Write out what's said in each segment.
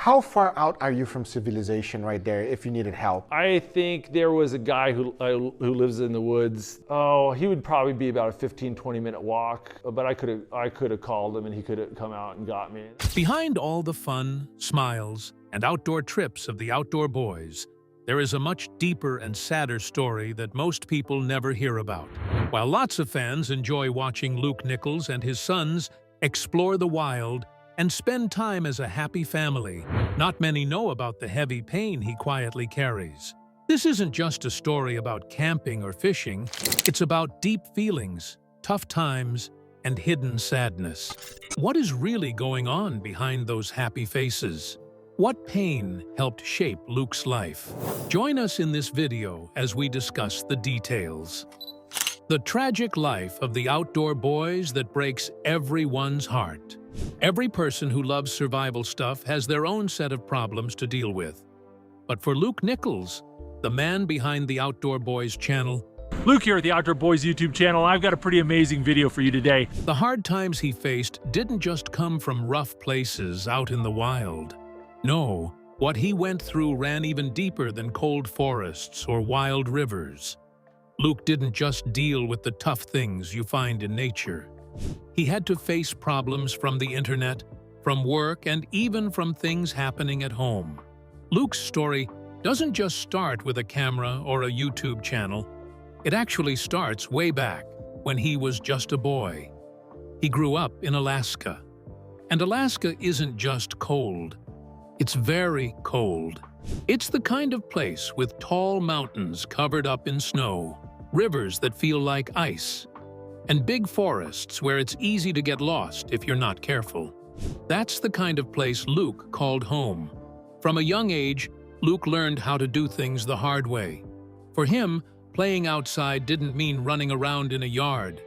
How far out are you from civilization right there if you needed help? I think there was a guy who lives in the woods. Oh, he would probably be about a 15, 20-minute walk, but I could have called him and he could have come out and got me. Behind all the fun, smiles, and outdoor trips of the outdoor boys, there is a much deeper and sadder story that most people never hear about. While lots of fans enjoy watching Luke Nichols and his sons explore the wild and spend time as a happy family, not many know about the heavy pain he quietly carries. This isn't just a story about camping or fishing, it's about deep feelings, tough times, and hidden sadness. What is really going on behind those happy faces? What pain helped shape Luke's life? Join us in this video as we discuss the details. The tragic life of the outdoor boys that breaks everyone's heart. Every person who loves survival stuff has their own set of problems to deal with. But for Luke Nichols, the man behind the Outdoor Boys channel, Luke here at the Outdoor Boys YouTube channel. I've got a pretty amazing video for you today. the hard times he faced didn't just come from rough places out in the wild. No, what he went through ran even deeper than cold forests or wild rivers. Luke didn't just deal with the tough things you find in nature. He had to face problems from the internet, from work, and even from things happening at home. Luke's story doesn't just start with a camera or a YouTube channel. It actually starts way back, when he was just a boy. He grew up in Alaska. And Alaska isn't just cold. It's very cold. It's the kind of place with tall mountains covered up in snow, rivers that feel like ice, and big forests where it's easy to get lost if you're not careful. That's the kind of place Luke called home. From a young age, Luke learned how to do things the hard way. For him, playing outside didn't mean running around in a yard.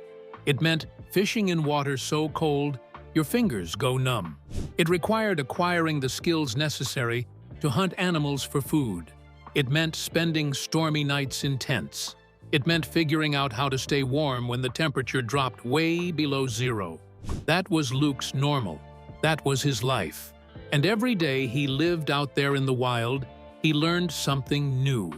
It meant fishing in water so cold, your fingers go numb. It required acquiring the skills necessary to hunt animals for food. It meant spending stormy nights in tents. It meant figuring out how to stay warm when the temperature dropped way below zero. That was Luke's normal. That was his life. And every day he lived out there in the wild, he learned something new.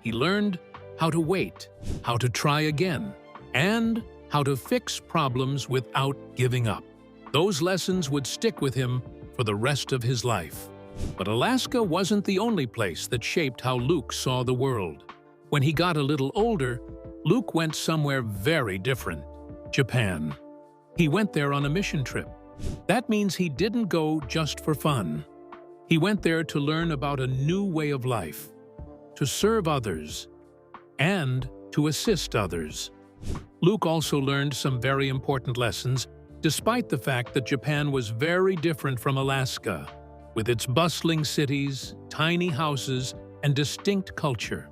He learned how to wait, how to try again, and how to fix problems without giving up. Those lessons would stick with him for the rest of his life. But Alaska wasn't the only place that shaped how Luke saw the world. When he got a little older, Luke went somewhere very different: Japan. He went there on a mission trip. That means he didn't go just for fun. He went there to learn about a new way of life, to serve others, and to assist others. Luke also learned some very important lessons, despite the fact that Japan was very different from Alaska, with its bustling cities, tiny houses, and distinct culture.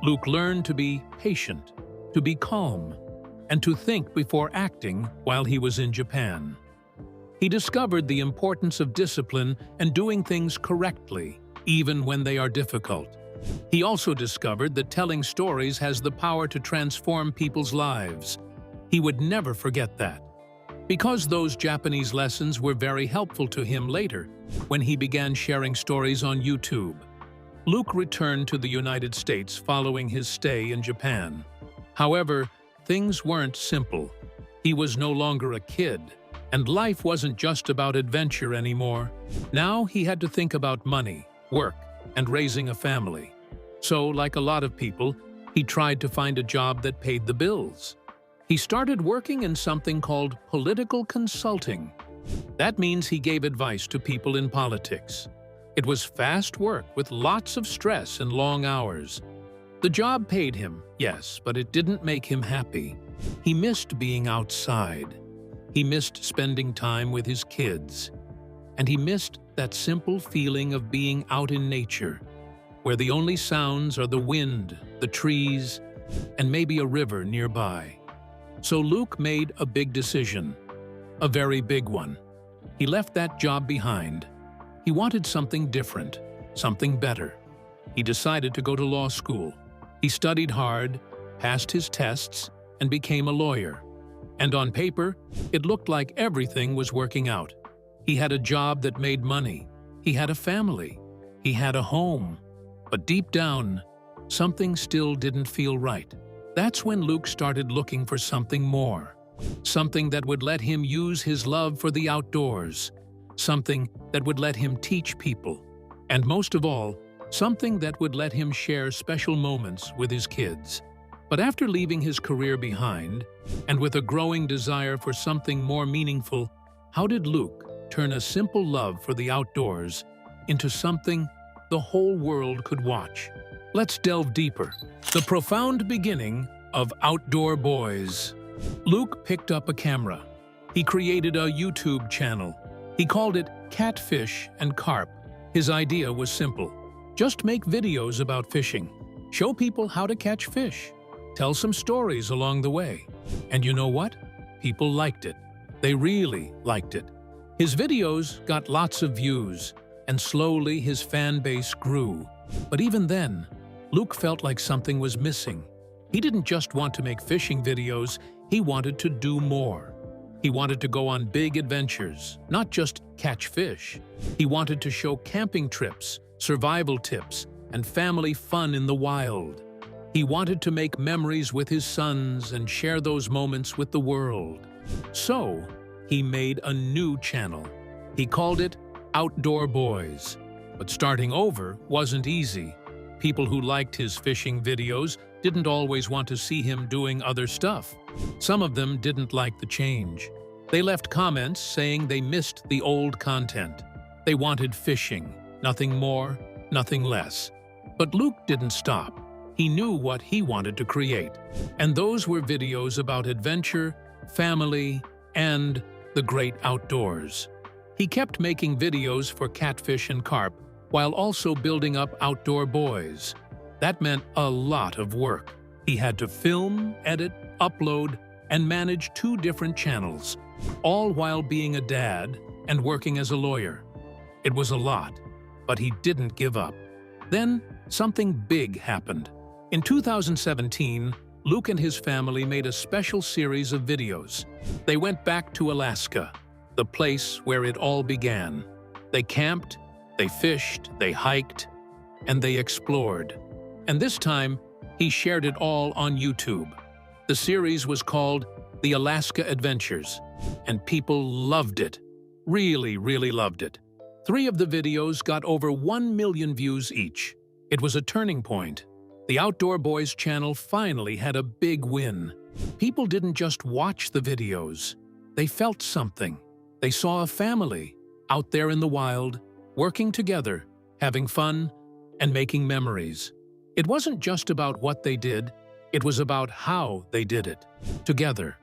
Luke learned to be patient, to be calm, and to think before acting while he was in Japan. He discovered the importance of discipline and doing things correctly, even when they are difficult. He also discovered that telling stories has the power to transform people's lives. He would never forget that. Because those Japanese lessons were very helpful to him later, when he began sharing stories on YouTube. Luke returned to the United States following his stay in Japan. However, things weren't simple. He was no longer a kid, and life wasn't just about adventure anymore. Now he had to think about money, work, and raising a family. So, like a lot of people, he tried to find a job that paid the bills. He started working in something called political consulting. That means he gave advice to people in politics. It was fast work with lots of stress and long hours. The job paid him, yes, but it didn't make him happy. He missed being outside. He missed spending time with his kids. And he missed that simple feeling of being out in nature, where the only sounds are the wind, the trees, and maybe a river nearby. So Luke made a big decision, a very big one. He left that job behind. He wanted something different, something better. He decided to go to law school. He studied hard, passed his tests, and became a lawyer. And on paper, it looked like everything was working out. He had a job that made money, He had a family. He had a home. But deep down, something still didn't feel right. That's when Luke started looking for something more. Something that would let him use his love for the outdoors. Something that would let him teach people. And most of all, something that would let him share special moments with his kids. But after leaving his career behind, and with a growing desire for something more meaningful, how did Luke turn a simple love for the outdoors into something the whole world could watch? Let's delve deeper. The profound beginning of Outdoor Boys. Luke picked up a camera. He created a YouTube channel. He called it Catfish and Carp. His idea was simple. Just make videos about fishing. Show people how to catch fish. Tell some stories along the way. And you know what? People liked it. They really liked it. His videos got lots of views, and slowly his fan base grew. But even then, Luke felt like something was missing. He didn't just want to make fishing videos, he wanted to do more. He wanted to go on big adventures, not just catch fish. He wanted to show camping trips, survival tips, and family fun in the wild. He wanted to make memories with his sons and share those moments with the world. So, he made a new channel. He called it Outdoor Boys. But starting over wasn't easy. People who liked his fishing videos didn't always want to see him doing other stuff. Some of them didn't like the change. They left comments saying they missed the old content. They wanted fishing, nothing more, nothing less. But Luke didn't stop. He knew what he wanted to create. And those were videos about adventure, family, and the great outdoors. He kept making videos for Catfish and Carp while also building up Outdoor Boys. That meant a lot of work. He had to film, edit, upload, and manage 2 different channels, all while being a dad and working as a lawyer. It was a lot, but he didn't give up. Then, something big happened. In 2017, Luke and his family made a special series of videos. They went back to Alaska, the place where it all began. They camped, they fished, they hiked, and they explored. And this time, he shared it all on YouTube. The series was called The Alaska Adventures, and people loved it. Really, really loved it. 3 of the videos got over 1 million views each. It was a turning point. The Outdoor Boys channel finally had a big win. People didn't just watch the videos. They felt something. They saw a family out there in the wild, working together, having fun, and making memories. It wasn't just about what they did, it was about how they did it, together.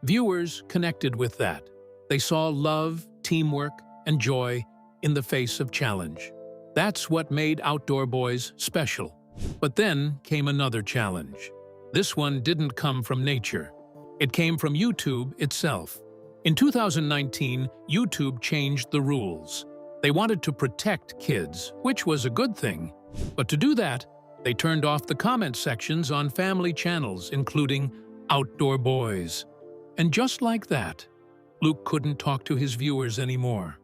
Viewers connected with that. They saw love, teamwork, and joy in the face of challenge. That's what made Outdoor Boys special. But then came another challenge. This one didn't come from nature. It came from YouTube itself. In 2019, YouTube changed the rules. They wanted to protect kids, which was a good thing. But to do that, they turned off the comment sections on family channels, including Outdoor Boys. And just like that, Luke couldn't talk to his viewers anymore.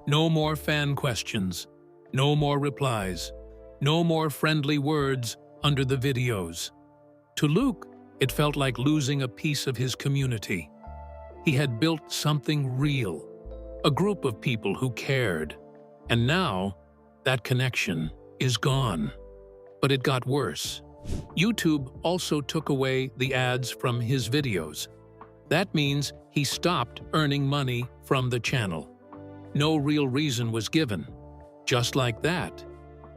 No more fan questions. No more replies. No more friendly words under the videos. To Luke, it felt like losing a piece of his community. He had built something real, a group of people who cared. And now, that connection is gone. But it got worse. YouTube also took away the ads from his videos. That means he stopped earning money from the channel. No real reason was given. Just like that,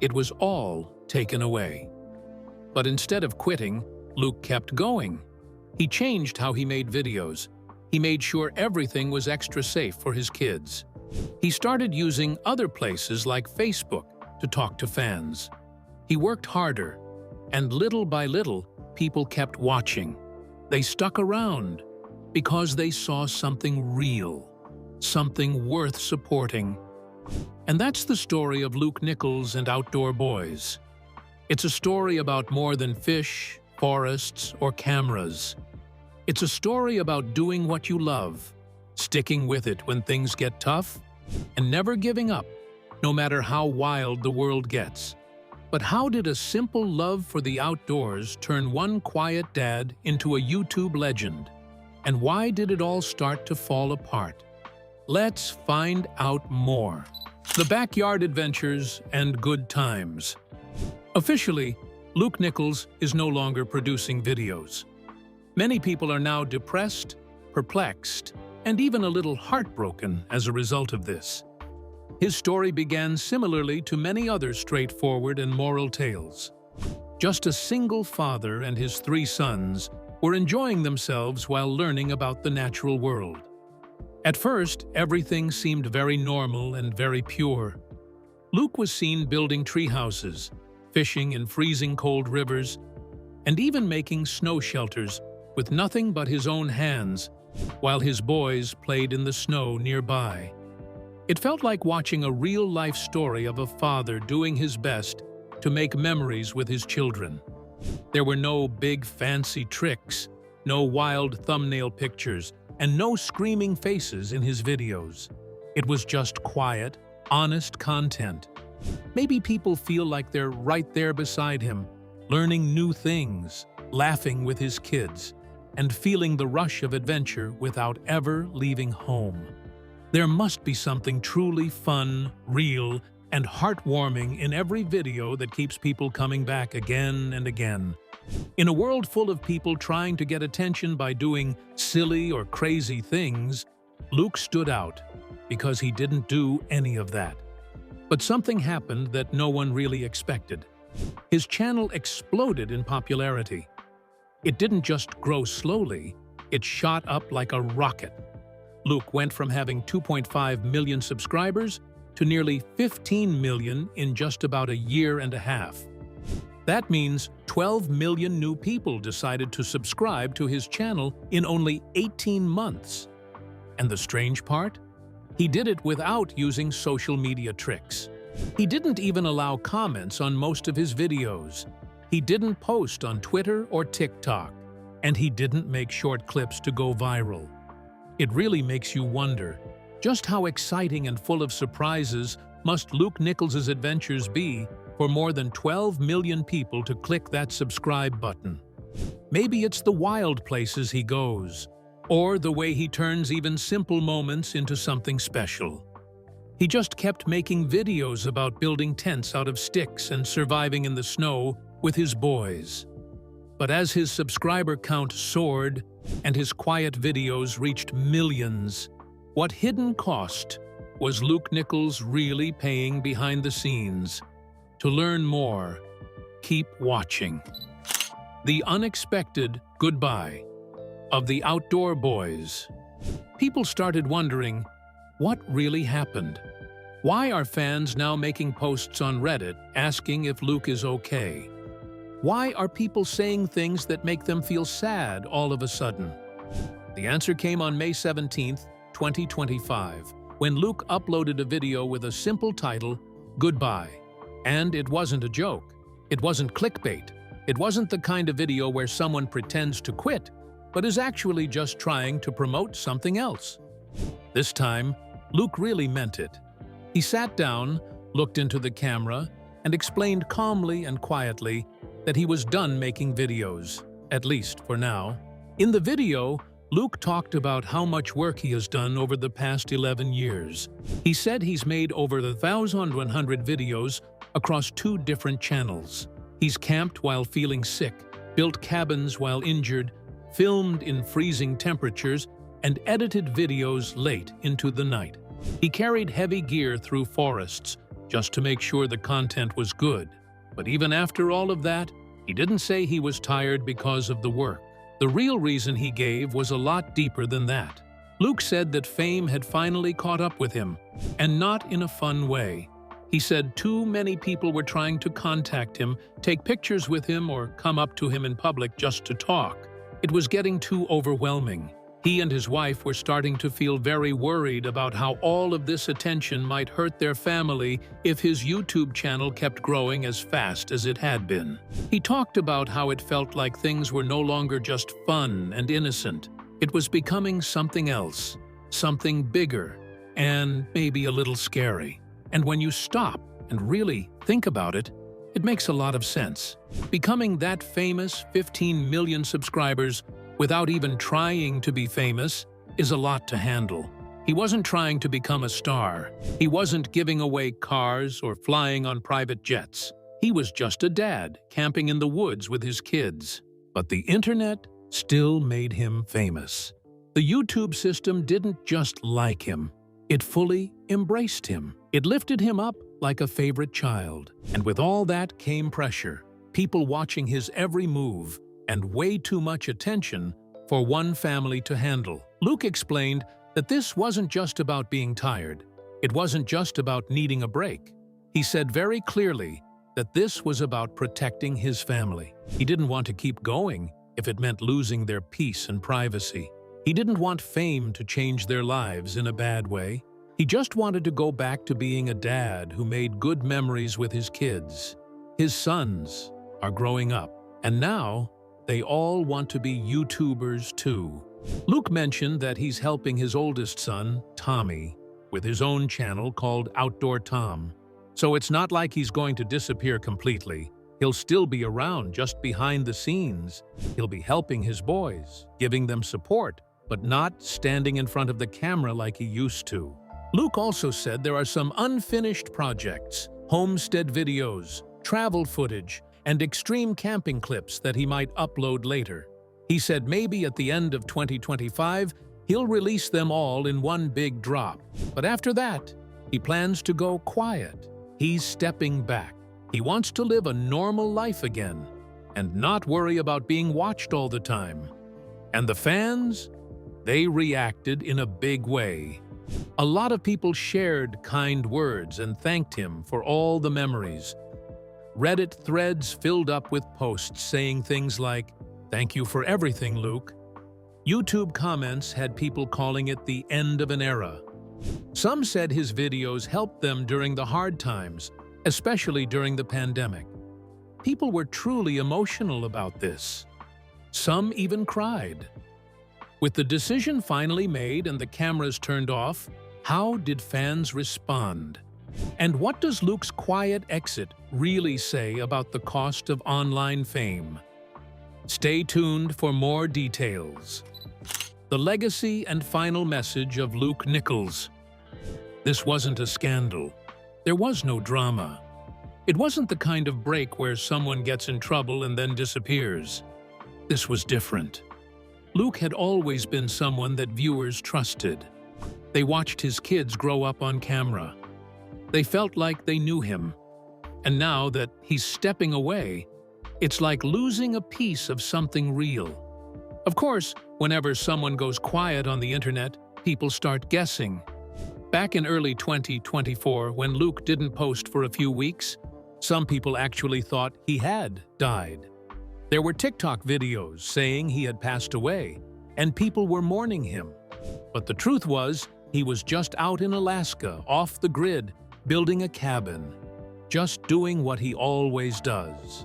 it was all taken away. But instead of quitting, Luke kept going. He changed how he made videos. He made sure everything was extra safe for his kids. He started using other places like Facebook to talk to fans. He worked harder, and little by little, people kept watching. They stuck around because they saw something real, something worth supporting. And that's the story of Luke Nichols and Outdoor Boys. It's a story about more than fish, forests, or cameras. It's a story about doing what you love, sticking with it when things get tough, and never giving up, no matter how wild the world gets. But how did a simple love for the outdoors turn one quiet dad into a YouTube legend? And why did it all start to fall apart? Let's find out more. The Backyard Adventures and Good Times. Officially, Luke Nichols is no longer producing videos. Many people are now depressed, perplexed, and even a little heartbroken as a result of this. His story began similarly to many other straightforward and moral tales. Just a single father and his 3 sons were enjoying themselves while learning about the natural world. At first, everything seemed very normal and very pure. Luke was seen building tree houses, fishing in freezing cold rivers, and even making snow shelters with nothing but his own hands, while his boys played in the snow nearby. It felt like watching a real-life story of a father doing his best to make memories with his children. There were no big fancy tricks, no wild thumbnail pictures, and no screaming faces in his videos. It was just quiet, honest content. Maybe people feel like they're right there beside him, learning new things, laughing with his kids, and feeling the rush of adventure without ever leaving home. There must be something truly fun, real, and heartwarming in every video that keeps people coming back again and again. In a world full of people trying to get attention by doing silly or crazy things, Luke stood out because he didn't do any of that. But something happened that no one really expected. His channel exploded in popularity. It didn't just grow slowly, it shot up like a rocket. Luke went from having 2.5 million subscribers to nearly 15 million in just about a year and a half. That means 12 million new people decided to subscribe to his channel in only 18 months. And the strange part? He did it without using social media tricks. He didn't even allow comments on most of his videos. He didn't post on Twitter or TikTok. And he didn't make short clips to go viral. It really makes you wonder, just how exciting and full of surprises must Luke Nichols' adventures be for more than 12 million people to click that subscribe button? Maybe it's the wild places he goes, or the way he turns even simple moments into something special. He just kept making videos about building tents out of sticks and surviving in the snow with his boys. But as his subscriber count soared and his quiet videos reached millions, what hidden cost was Luke Nichols really paying behind the scenes? To learn more, keep watching. The unexpected goodbye of the outdoor boys. People started wondering, what really happened? Why are fans now making posts on Reddit asking if Luke is okay? Why are people saying things that make them feel sad all of a sudden? The answer came on May 17th, 2025, when Luke uploaded a video with a simple title, Goodbye. And it wasn't a joke. It wasn't clickbait. It wasn't the kind of video where someone pretends to quit, but is actually just trying to promote something else. This time, Luke really meant it. He sat down, looked into the camera, and explained calmly and quietly that he was done making videos, at least for now. In the video, Luke talked about how much work he has done over the past 11 years. He said he's made over 1,100 videos across 2 different channels. He's camped while feeling sick, built cabins while injured, filmed in freezing temperatures, and edited videos late into the night. He carried heavy gear through forests just to make sure the content was good. But even after all of that, he didn't say he was tired because of the work. The real reason he gave was a lot deeper than that. Luke said that fame had finally caught up with him, and not in a fun way. He said too many people were trying to contact him, take pictures with him, or come up to him in public just to talk. It was getting too overwhelming. He and his wife were starting to feel very worried about how all of this attention might hurt their family if his YouTube channel kept growing as fast as it had been. He talked about how it felt like things were no longer just fun and innocent. It was becoming something else, something bigger, and maybe a little scary. And when you stop and really think about it, it makes a lot of sense. Becoming that famous 15 million subscribers without even trying to be famous is a lot to handle. He wasn't trying to become a star. He wasn't giving away cars or flying on private jets. He was just a dad camping in the woods with his kids. But the internet still made him famous. The YouTube system didn't just like him. It fully embraced him. It lifted him up like a favorite child. And with all that came pressure, people watching his every move, and way too much attention for one family to handle. Luke explained that this wasn't just about being tired. It wasn't just about needing a break. He said very clearly that this was about protecting his family. He didn't want to keep going if it meant losing their peace and privacy. He didn't want fame to change their lives in a bad way. He just wanted to go back to being a dad who made good memories with his kids. His sons are growing up, and now they all want to be YouTubers too. Luke mentioned that he's helping his oldest son, Tommy, with his own channel called Outdoor Tom. So it's not like he's going to disappear completely. He'll still be around just behind the scenes. He'll be helping his boys, giving them support, but not standing in front of the camera like he used to. Luke also said there are some unfinished projects, homestead videos, travel footage, and extreme camping clips that he might upload later. He said maybe at the end of 2025, he'll release them all in one big drop. But after that, he plans to go quiet. He's stepping back. He wants to live a normal life again and not worry about being watched all the time. And the fans? They reacted in a big way. A lot of people shared kind words and thanked him for all the memories. Reddit threads filled up with posts saying things like, "Thank you for everything, Luke." YouTube comments had people calling it the end of an era. Some said his videos helped them during the hard times, especially during the pandemic. People were truly emotional about this. Some even cried. With the decision finally made and the cameras turned off, how did fans respond? And what does Luke's quiet exit really say about the cost of online fame? Stay tuned for more details. The legacy and final message of Luke Nichols. This wasn't a scandal. There was no drama. It wasn't the kind of break where someone gets in trouble and then disappears. This was different. Luke had always been someone that viewers trusted. They watched his kids grow up on camera. They felt like they knew him. And now that he's stepping away, it's like losing a piece of something real. Of course, whenever someone goes quiet on the internet, people start guessing. Back in early 2024, when Luke didn't post for a few weeks, some people actually thought he had died. There were TikTok videos saying he had passed away, and people were mourning him. But the truth was, he was just out in Alaska, off the grid, building a cabin, just doing what he always does.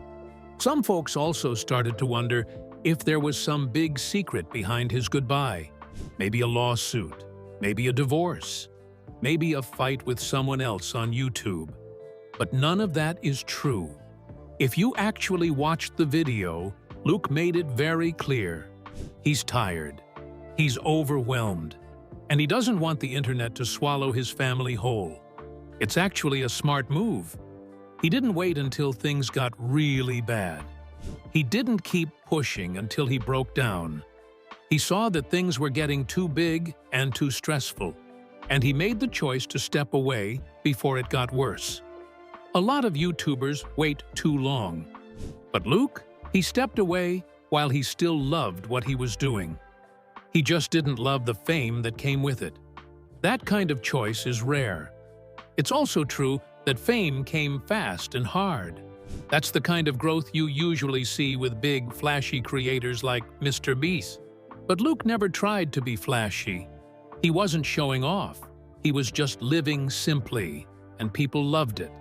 Some folks also started to wonder if there was some big secret behind his goodbye. Maybe a lawsuit, maybe a divorce, maybe a fight with someone else on YouTube. But none of that is true. If you actually watched the video, Luke made it very clear. He's tired. He's overwhelmed. And he doesn't want the internet to swallow his family whole. It's actually a smart move. He didn't wait until things got really bad. He didn't keep pushing until he broke down. He saw that things were getting too big and too stressful, and he made the choice to step away before it got worse. A lot of YouTubers wait too long. But Luke, he stepped away while he still loved what he was doing. He just didn't love the fame that came with it. That kind of choice is rare. It's also true that fame came fast and hard. That's the kind of growth you usually see with big, flashy creators like Mr. Beast. But Luke never tried to be flashy. He wasn't showing off. He was just living simply, and people loved it.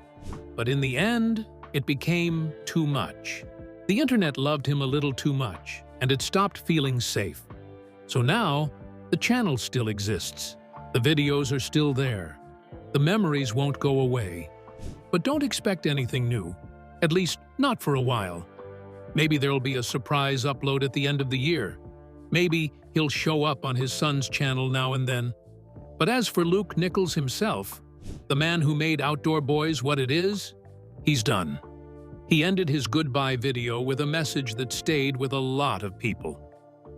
But in the end, it became too much. The internet loved him a little too much, and it stopped feeling safe. So now, the channel still exists. The videos are still there. The memories won't go away. But don't expect anything new, at least not for a while. Maybe there'll be a surprise upload at the end of the year. Maybe he'll show up on his son's channel now and then. But as for Luke Nichols himself, the man who made Outdoor Boys what it is, he's done. He ended his goodbye video with a message that stayed with a lot of people.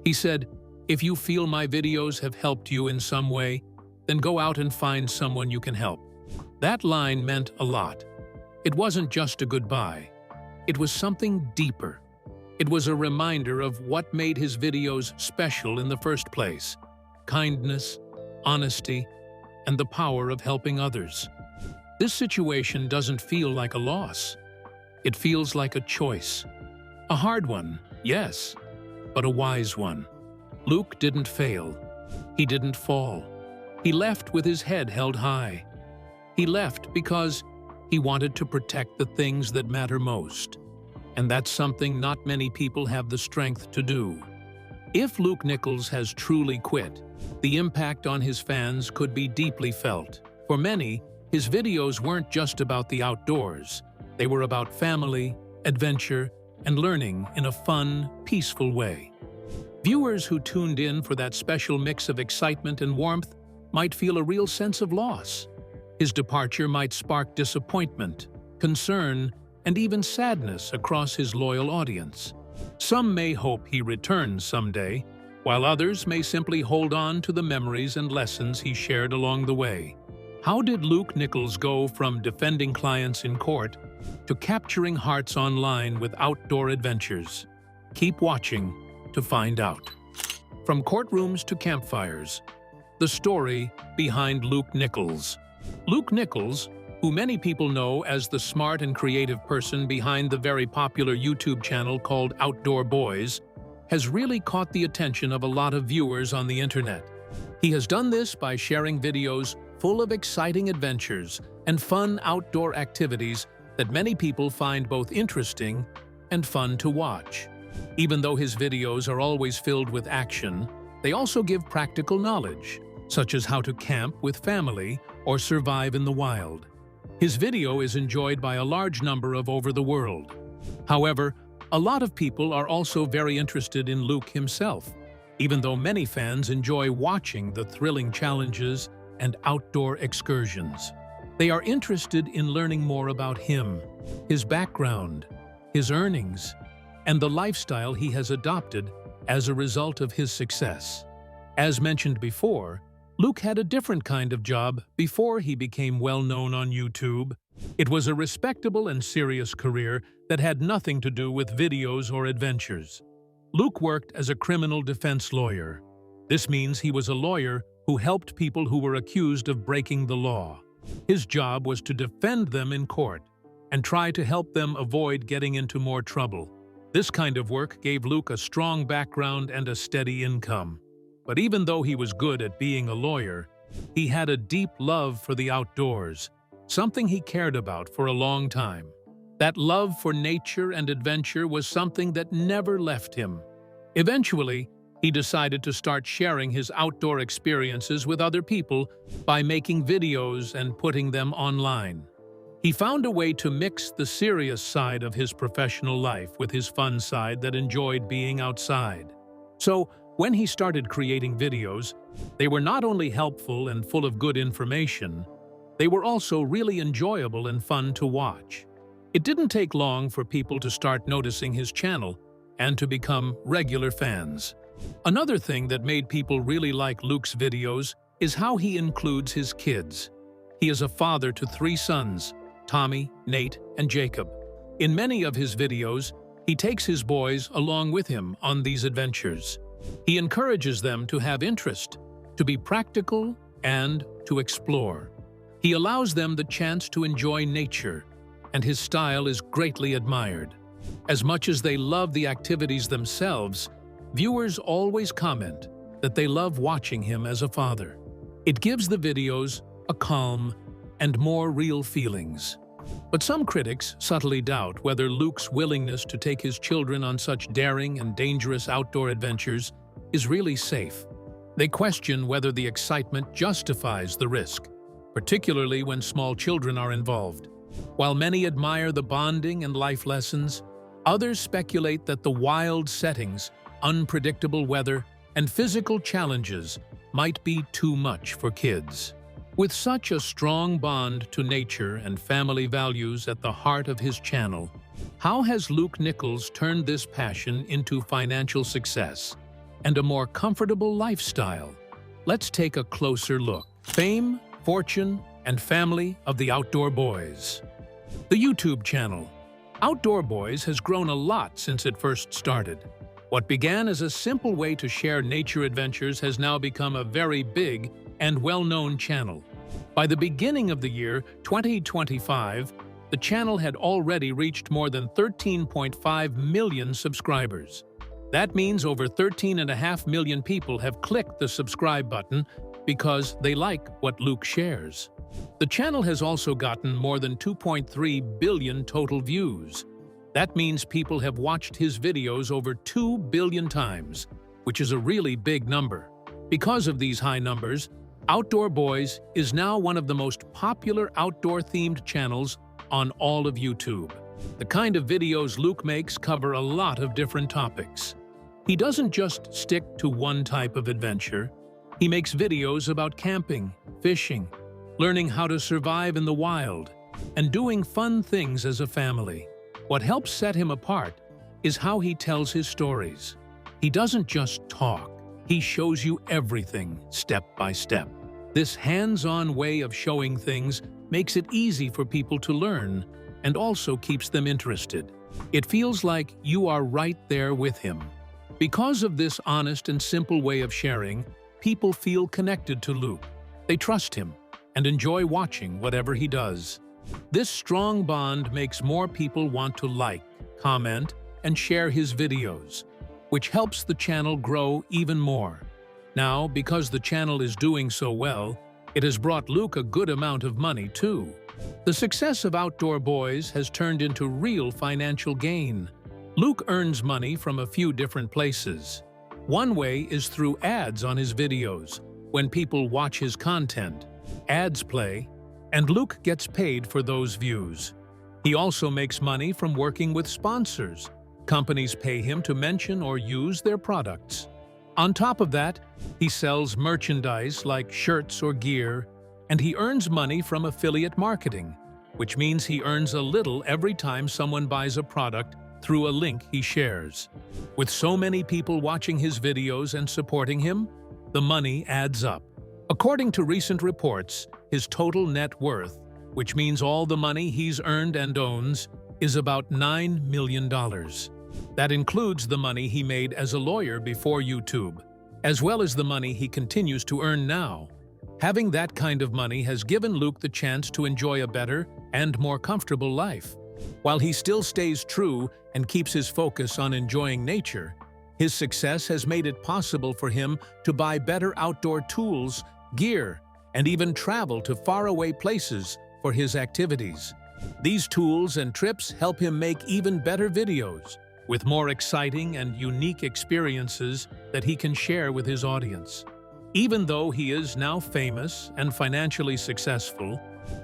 He said, "If you feel my videos have helped you in some way, then go out and find someone you can help." That line meant a lot. It wasn't just a goodbye. It was something deeper. It was a reminder of what made his videos special in the first place: kindness, honesty, and the power of helping others. This situation doesn't feel like a loss. It feels like a choice. A hard one, yes, but a wise one. Luke didn't fail. He didn't fall. He left with his head held high. He left because he wanted to protect the things that matter most. And that's something not many people have the strength to do. If Luke Nichols has truly quit, the impact on his fans could be deeply felt. For many, his videos weren't just about the outdoors. They were about family, adventure, and learning in a fun, peaceful way. Viewers who tuned in for that special mix of excitement and warmth might feel a real sense of loss. His departure might spark disappointment, concern, and even sadness across his loyal audience. Some may hope he returns someday, while others may simply hold on to the memories and lessons he shared along the way. How did Luke Nichols go from defending clients in court to capturing hearts online with outdoor adventures? Keep watching to find out. From courtrooms to campfires, the story behind Luke Nichols. Luke Nichols, who many people know as the smart and creative person behind the very popular YouTube channel called Outdoor Boys, has really caught the attention of a lot of viewers on the internet. He has done this by sharing videos full of exciting adventures and fun outdoor activities that many people find both interesting and fun to watch. Even though his videos are always filled with action, they also give practical knowledge, such as how to camp with family or survive in the wild. His video is enjoyed by a large number over the world. However, a lot of people are also very interested in Luke himself, even though many fans enjoy watching the thrilling challenges and outdoor excursions. They are interested in learning more about him, his background, his earnings, and the lifestyle he has adopted as a result of his success. As mentioned before, Luke had a different kind of job before he became well-known on YouTube. It was a respectable and serious career that had nothing to do with videos or adventures. Luke worked as a criminal defense lawyer. This means he was a lawyer who helped people who were accused of breaking the law. His job was to defend them in court and try to help them avoid getting into more trouble. This kind of work gave Luke a strong background and a steady income. But even though he was good at being a lawyer, he had a deep love for the outdoors, something he cared about for a long time. That love for nature and adventure was something that never left him. Eventually, he decided to start sharing his outdoor experiences with other people by making videos and putting them online. He found a way to mix the serious side of his professional life with his fun side that enjoyed being outside. So, when he started creating videos, they were not only helpful and full of good information, they were also really enjoyable and fun to watch. It didn't take long for people to start noticing his channel and to become regular fans. Another thing that made people really like Luke's videos is how he includes his kids. He is a father to 3 sons, Tommy, Nate, and Jacob. In many of his videos, he takes his boys along with him on these adventures. He encourages them to have interest, to be practical, and to explore. He allows them the chance to enjoy nature, and his style is greatly admired. As much as they love the activities themselves, viewers always comment that they love watching him as a father. It gives the videos a calm and more real feelings. But some critics subtly doubt whether Luke's willingness to take his children on such daring and dangerous outdoor adventures is really safe. They question whether the excitement justifies the risk. particularly when small children are involved. While many admire the bonding and life lessons, others speculate that the wild settings, unpredictable weather, and physical challenges might be too much for kids. With such a strong bond to nature and family values at the heart of his channel, how has Luke Nichols turned this passion into financial success and a more comfortable lifestyle? Let's take a closer look. Fame, fortune, and family of the Outdoor Boys. The YouTube channel Outdoor Boys has grown a lot since it first started. What began as a simple way to share nature adventures has now become a very big and well-known channel. By the beginning of the year 2025, the channel had already reached more than 13.5 million subscribers. That means over 13.5 million people have clicked the subscribe button because they like what Luke shares. The channel has also gotten more than 2.3 billion total views. That means people have watched his videos over 2 billion times, which is a really big number. Because of these high numbers, Outdoor Boys is now one of the most popular outdoor-themed channels on all of YouTube. The kind of videos Luke makes cover a lot of different topics. He doesn't just stick to one type of adventure. He makes videos about camping, fishing, learning how to survive in the wild, and doing fun things as a family. What helps set him apart is how he tells his stories. He doesn't just talk. He shows you everything, step by step. This hands-on way of showing things makes it easy for people to learn and also keeps them interested. It feels like you are right there with him. Because of this honest and simple way of sharing, people feel connected to Luke. They trust him and enjoy watching whatever he does. This strong bond makes more people want to like, comment, and share his videos, which helps the channel grow even more. Now, because the channel is doing so well, it has brought Luke a good amount of money too. The success of Outdoor Boys has turned into real financial gain. Luke earns money from a few different places. One way is through ads on his videos. When people watch his content, ads play, and Luke gets paid for those views. He also makes money from working with sponsors. Companies pay him to mention or use their products. On top of that, he sells merchandise like shirts or gear, and he earns money from affiliate marketing, which means he earns a little every time someone buys a product through a link he shares. With so many people watching his videos and supporting him, the money adds up. According to recent reports, his total net worth, which means all the money he's earned and owns, is about $9 million. That includes the money he made as a lawyer before YouTube, as well as the money he continues to earn now. Having that kind of money has given Luke the chance to enjoy a better and more comfortable life. While he still stays true and keeps his focus on enjoying nature, his success has made it possible for him to buy better outdoor tools, gear, and even travel to faraway places for his activities. These tools and trips help him make even better videos, with more exciting and unique experiences that he can share with his audience. Even though he is now famous and financially successful,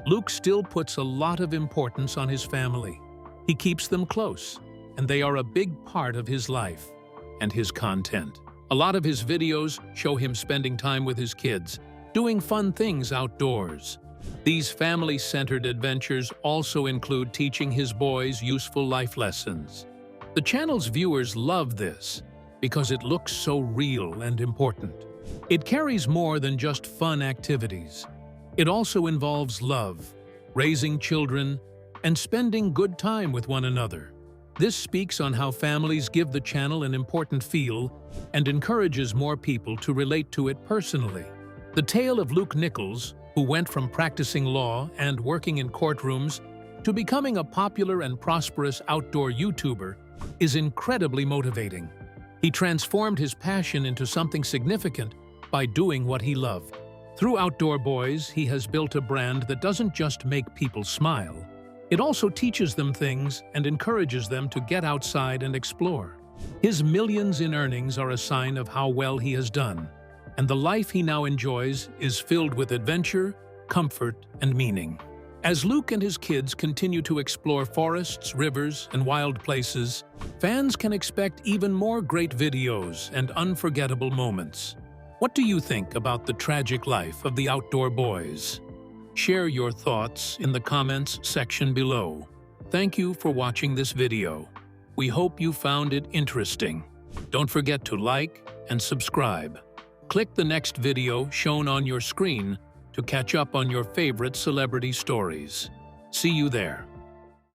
Luke still puts a lot of importance on his family. He keeps them close, and they are a big part of his life and his content. A lot of his videos show him spending time with his kids, doing fun things outdoors. These family-centered adventures also include teaching his boys useful life lessons. The channel's viewers love this because it looks so real and important. It carries more than just fun activities. It also involves love, raising children, and spending good time with one another. This speaks on how families give the channel an important feel and encourages more people to relate to it personally. The tale of Luke Nichols, who went from practicing law and working in courtrooms to becoming a popular and prosperous outdoor YouTuber, is incredibly motivating. He transformed his passion into something significant by doing what he loved. Through Outdoor Boys, he has built a brand that doesn't just make people smile. It also teaches them things and encourages them to get outside and explore. His millions in earnings are a sign of how well he has done, and the life he now enjoys is filled with adventure, comfort and meaning. As Luke and his kids continue to explore forests, rivers, and wild places, fans can expect even more great videos and unforgettable moments. What do you think about the tragic life of the outdoor boys? Share your thoughts in the comments section below. Thank you for watching this video. We hope you found it interesting. Don't forget to like and subscribe. Click the next video shown on your screen to catch up on your favorite celebrity stories. See you there.